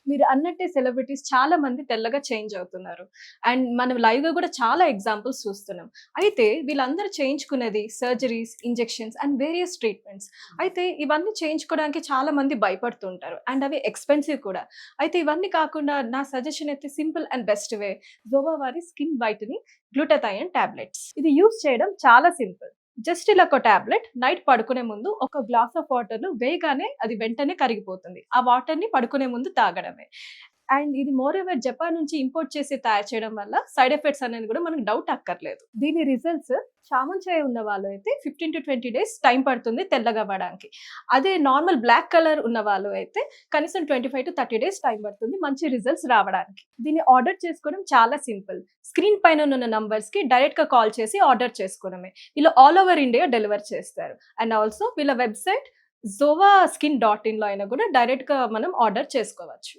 మీరు అన్నట్టే సెలబ్రిటీస్ చాలా మంది తెల్లగా చేంజ్ అవుతున్నారు. అండ్ మనం లైవ్‌గా గూడా చాలా ఎగ్జాంపుల్స్ చూస్తున్నాం. అయితే వీళ్ళందరూ చేయించుకునేది surgeries, injections and various treatments. అయితే ఇవన్నీ చేయించుకోవడానికి చాలా మంది భయపడుతుంటారు. అండ్ అవి ఎక్స్‌పెన్సివ్ కూడా. అయితే ఇవన్నీ కాకుండా నా సజెషన్ అయితే సింపుల్ అండ్ బెస్ట్ వే జోవా వారి స్కిన్ వైటనింగ్ గ్లూటాథయోన్ టాబ్లెట్స్. ఇది యూజ్ చేయడం చాలా సింపుల్. జస్ట్ ఇలా ఒక టాబ్లెట్ నైట్ పడుకునే ముందు ఒక గ్లాస్ ఆఫ్ వాటర్‌లో వేయగానే అది వెంటనే కరిగిపోతుంది. ఆ వాటర్‌ని పడుకునే ముందు తాగడమే. అండ్ ఇది మోర్ ఓవర్ జపాన్ నుంచి ఇంపోర్ట్ చేసి తయారు చేయడం వల్ల సైడ్ ఎఫెక్ట్స్ అనేది కూడా మనకు డౌట్ అక్కర్లేదు. దీని రిజల్ట్స్ చామంచాయ ఉన్న వాళ్ళు అయితే 15-20 డేస్ టైం పడుతుంది తెల్లగా అవ్వడానికి. అదే నార్మల్ బ్లాక్ కలర్ ఉన్న వాళ్ళు అయితే కనీసం 25-30 డేస్ టైం పడుతుంది మంచి రిజల్ట్స్ రావడానికి. దీన్ని ఆర్డర్ చేసుకోవడం చాలా సింపుల్. స్క్రీన్ పైన ఉన్న నంబర్స్‌కి డైరెక్ట్‌గా కాల్ చేసి ఆర్డర్ చేసుకోవడమే. వీళ్ళు ఆల్ ఓవర్ ఇండియా డెలివర్ చేస్తారు. అండ్ ఆల్సో వీళ్ళ వెబ్‌సైట్ zovaSkin.in లో అయినా కూడా డైరెక్ట్‌గా మనం ఆర్డర్ చేసుకోవచ్చు.